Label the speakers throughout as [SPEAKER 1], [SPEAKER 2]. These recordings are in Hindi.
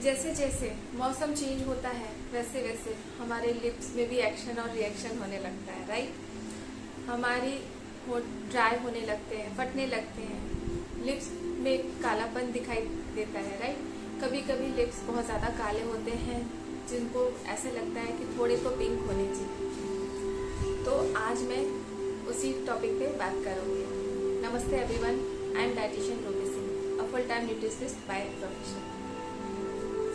[SPEAKER 1] जैसे जैसे मौसम चेंज होता है वैसे वैसे हमारे लिप्स में भी एक्शन और रिएक्शन होने लगता है, राइट। हमारी होंठ ड्राई होने लगते हैं, फटने लगते हैं, लिप्स में कालापन दिखाई देता है, राइट। कभी कभी लिप्स बहुत ज़्यादा काले होते हैं जिनको ऐसे लगता है कि थोड़े तो पिंक होने चाहिए। तो आज मैं उसी टॉपिक पे बात करूँगी। नमस्ते everyone, I am dietitian Ruby Singh, a full time nutritionist by profession.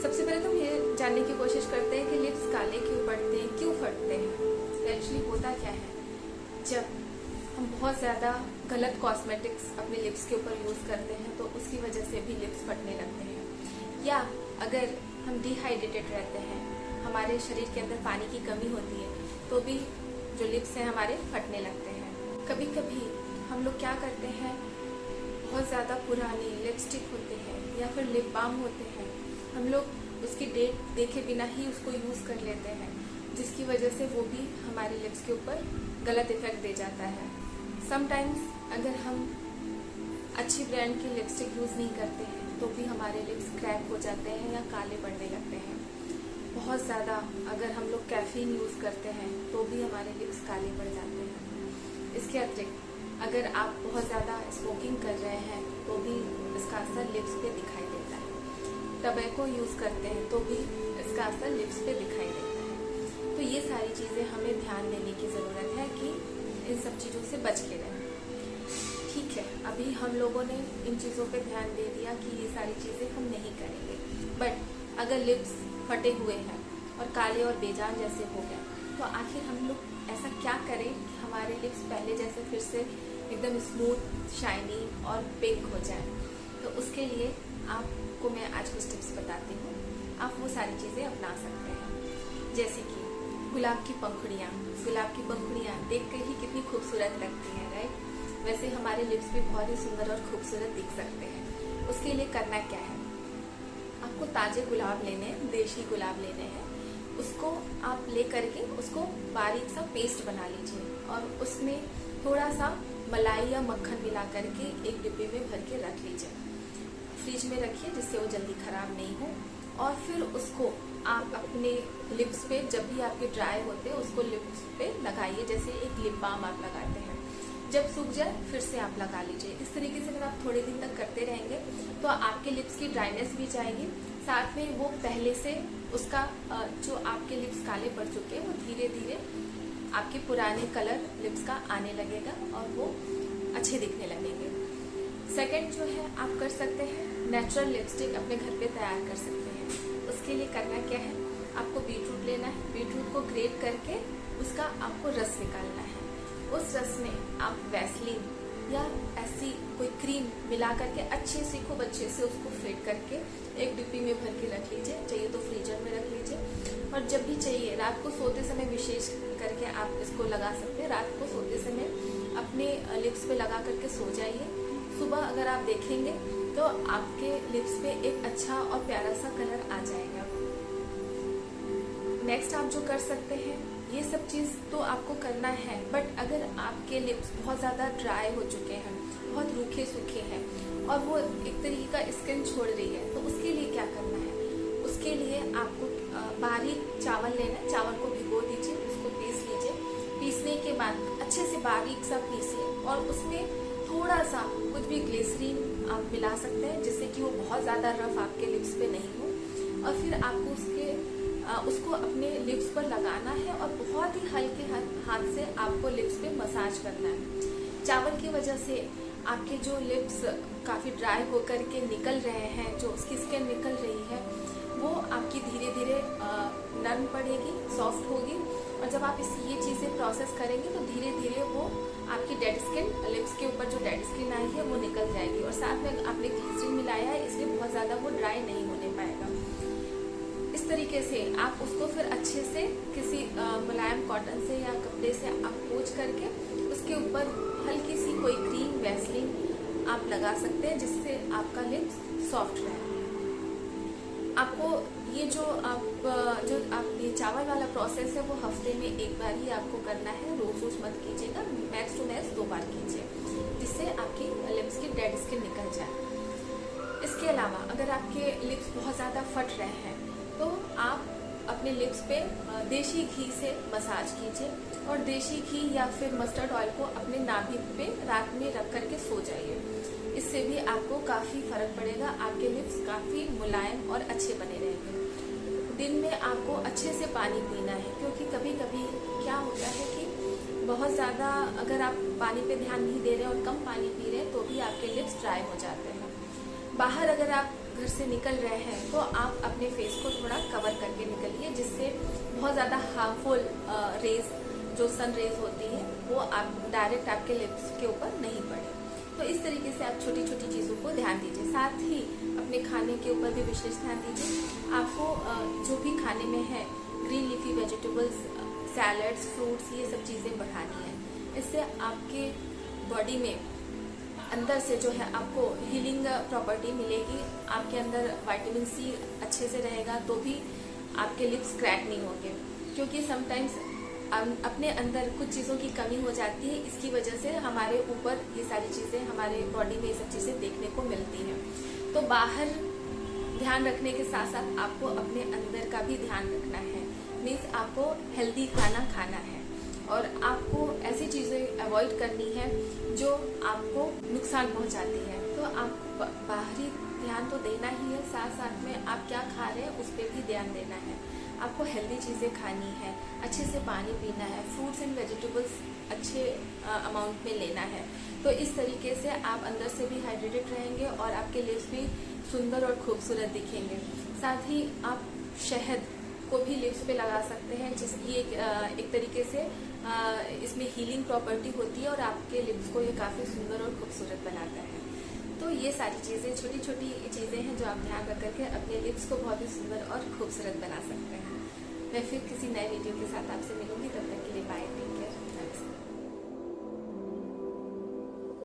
[SPEAKER 1] सबसे पहले तो हम ये जानने की कोशिश करते हैं कि लिप्स काले क्यों पड़ते हैं, क्यों फटते हैं। एक्चुअली होता क्या है, जब हम बहुत ज़्यादा गलत कॉस्मेटिक्स अपने लिप्स के ऊपर यूज़ करते हैं तो उसकी वजह से भी लिप्स फटने लगते हैं। या अगर हम डिहाइड्रेटेड रहते हैं, हमारे शरीर के अंदर पानी की कमी होती है तो भी जो लिप्स हैं हमारे फटने लगते हैं। कभी कभी हम लोग क्या करते हैं, बहुत ज़्यादा पुरानी लिपस्टिक होते हैं या फिर लिप बाम होते हैं, हम लोग उसकी डेट देखे बिना ही उसको यूज़ कर लेते हैं, जिसकी वजह से वो भी हमारे लिप्स के ऊपर गलत इफेक्ट दे जाता है। समटाइम्स अगर हम अच्छी ब्रांड की लिपस्टिक यूज़ नहीं करते हैं तो भी हमारे लिप्स क्रैक हो जाते हैं या काले पड़ने लगते हैं। बहुत ज़्यादा अगर हम लोग कैफीन यूज़ करते हैं तो भी हमारे लिप्स काले पड़ जाते हैं। इसके अतिरिक्त अगर आप बहुत ज़्यादा स्मोकिंग कर रहे हैं तो भी इसका असर लिप्स पे दिखाई देता है। टबैको यूज़ करते हैं तो भी इसका असर लिप्स पे दिखाई देता है। तो ये सारी चीज़ें हमें ध्यान देने की ज़रूरत है कि इन सब चीज़ों से बच के रहें। ठीक है, अभी हम लोगों ने इन चीज़ों पे ध्यान दे दिया कि ये सारी चीज़ें हम नहीं करेंगे, बट अगर लिप्स फटे हुए हैं और काले और बेजान जैसे हो गए तो आखिर हम लोग ऐसा क्या करें कि हमारे लिप्स पहले जैसे फिर से एकदम स्मूथ, शाइनी और पिंक हो जाए। तो उसके लिए आपको मैं आज कुछ टिप्स बताती हूँ, आप वो सारी चीज़ें अपना सकते हैं। जैसे कि गुलाब की पंखुड़ियाँ। गुलाब की पंखुड़ियाँ देख कर ही कितनी खूबसूरत लगती हैं, राइट। वैसे हमारे लिप्स भी बहुत ही सुंदर और खूबसूरत दिख सकते हैं। उसके लिए करना क्या है, आपको ताजे गुलाब लेने हैं, देशी गुलाब लेने हैं। उसको आप ले करके उसको बारीक सा पेस्ट बना लीजिए और उसमें थोड़ा सा मलाई या मक्खन मिला करके एक डिब्बे में भर के रख लीजिए। फ्रिज में रखिए जिससे वो जल्दी खराब नहीं हो। और फिर उसको आप अपने लिप्स पे, जब भी आपके ड्राई होते हैं उसको लिप्स पे लगाइए, जैसे एक लिप बाम आप लगाते हैं। जब सूख जाए फिर से आप लगा लीजिए। इस तरीके से अगर आप थोड़े दिन तक करते रहेंगे तो आपके लिप्स की ड्राइनेस भी जाएगी, साथ में वो पहले से उसका जो आपके लिप्स काले पड़ चुके हैं वो धीरे धीरे आपके पुराने कलर लिप्स का आने लगेगा और वो अच्छे दिखने लगेंगे। सेकंड जो है, आप कर सकते हैं नेचुरल लिपस्टिक अपने घर पे तैयार कर सकते हैं। उसके लिए करना क्या है, आपको बीटरूट लेना है, बीटरूट को ग्रेट करके उसका आपको रस निकालना है। उस रस में आप वैसलीन या ऐसी कोई क्रीम मिला करके अच्छे से, खूब अच्छे से उसको फेंट करके एक डिब्बी में भर के रख लीजिए। चाहिए तो फ्रीजर में रख लीजिए और जब भी चाहिए रात को सोते समय विशेष करके आप इसको लगा सकते हैं। रात को सोते समय अपने लिप्स पे लगा करके सो जाइए। सुबह अगर आप देखेंगे तो आपके लिप्स पे एक अच्छा और प्यारा सा कलर आ जाएगा। नेक्स्ट आप जो कर सकते हैं, ये सब चीज़ तो आपको करना है, बट अगर आपके लिप्स बहुत ज़्यादा ड्राई हो चुके हैं, बहुत रूखे सूखे हैं और वो एक तरीके का स्किन छोड़ रही है, तो उसके लिए क्या करना है। उसके लिए आपको बारीक चावल लेना है। चावल को भिगो दीजिए, उसको पीस लीजिए। पीसने के बाद अच्छे से बारीक सा पीसिए और उसमें थोड़ा सा कुछ भी ग्लिसरीन आप मिला सकते हैं जिससे कि वो बहुत ज़्यादा रफ आपके लिप्स पे नहीं हो। और फिर आपको उसको अपने लिप्स पर लगाना है और बहुत ही हल्के हाथ से आपको लिप्स पे मसाज करना है। चावल की वजह से आपके जो लिप्स काफ़ी ड्राई होकर के निकल रहे हैं, जो उसकी स्किन निकल रही है, वो आपकी धीरे धीरे नरम पड़ेगी, सॉफ्ट होगी। और जब आप ये चीज़ें प्रोसेस करेंगे तो धीरे धीरे वो आपकी डेड स्किन, लिप्स के ऊपर जो डेड स्किन आई है वो निकल जाएगी। और साथ में आपने ग्लिसरीन मिलाया है इसलिए बहुत ज़्यादा वो ड्राई नहीं होने पाएगा। इस तरीके से आप उसको फिर अच्छे से किसी मुलायम कॉटन से या कपड़े से आप पोंछ करके उसके ऊपर हल्की सी कोई क्रीम, वैसलीन आप लगा सकते हैं जिससे आपका लिप्स सॉफ्ट रहे। आपको ये जो आप ये चावल वाला प्रोसेस है वो हफ्ते में एक बार ही आपको करना है, रोज रोज मत कीजिएगा। मैक्स टू मैक्स 2 बार कीजिए जिससे आपकी लिप्स की डेड स्किन निकल जाए। इसके इसके अलावा अगर आपके लिप्स बहुत ज़्यादा फट रहे हैं तो आप अपने लिप्स पे देशी घी से मसाज कीजिए और देशी घी या फिर मस्टर्ड ऑयल को अपने नाभि पे रात में रख करके सो जाइए। इससे भी आपको काफ़ी फर्क पड़ेगा, आपके लिप्स काफ़ी मुलायम और अच्छे बने रहेंगे। दिन में आपको अच्छे से पानी पीना है, क्योंकि कभी कभी क्या होता है कि बहुत ज़्यादा अगर आप पानी पे ध्यान नहीं दे रहे और कम पानी पी रहे हैं तो भी आपके लिप्स ड्राई हो जाते हैं। बाहर अगर आप घर से निकल रहे हैं तो आप अपने फेस को थोड़ा कवर करके निकलिए, जिससे बहुत ज़्यादा हार्मफुल रेज जो सन रेज होती है वो आप डायरेक्ट आपके लिप्स के ऊपर नहीं पड़े। तो इस तरीके से आप छोटी छोटी चीज़ों को ध्यान दीजिए। साथ ही अपने खाने के ऊपर भी विशेष ध्यान दीजिए। आपको जो भी खाने में है green leafy vegetables, salads, fruits, ये सब चीज़ें बढ़ानी है। इससे आपके बॉडी में अंदर से जो है आपको हीलिंग प्रॉपर्टी मिलेगी। आपके अंदर विटामिन सी अच्छे से रहेगा तो भी आपके लिप्स क्रैक नहीं होंगे, क्योंकि समटाइम्स अपने अंदर कुछ चीज़ों की कमी हो जाती है। इसकी वजह से हमारे ऊपर ये सारी चीज़ें, हमारे बॉडी में ये सब चीज़ें देखने को मिलती हैं। तो बाहर ध्यान रखने के साथ साथ आपको अपने अंदर का भी ध्यान रखना है। मीन्स आपको हेल्दी खाना खाना है और आपको ऐसी चीज़ें अवॉइड करनी है जो आपको नुकसान पहुंचाती है। तो आपको बाहरी ध्यान तो देना ही है, साथ साथ में आप क्या खा रहे हैं उस पर भी ध्यान देना है। आपको हेल्दी चीज़ें खानी है, अच्छे से पानी पीना है, फ्रूट्स एंड वेजिटेबल्स अच्छे अमाउंट में लेना है। तो इस तरीके से आप अंदर से भी हाइड्रेटेड रहेंगे और आपके लिप्स भी सुंदर और खूबसूरत दिखेंगे। साथ ही आप शहद को भी लिप्स पे लगा सकते हैं, जिसकी एक तरीके से इसमें हीलिंग प्रॉपर्टी होती है और आपके लिप्स को ये काफ़ी सुंदर और खूबसूरत बनाता है। तो ये सारी चीज़ें, छोटी छोटी चीज़ें हैं जो आप ध्यान रख करके अपने लिप्स को बहुत ही सुंदर और खूबसूरत बना सकते हैं। मैं फिर किसी नए वीडियो के साथ आपसे मिलूंगी।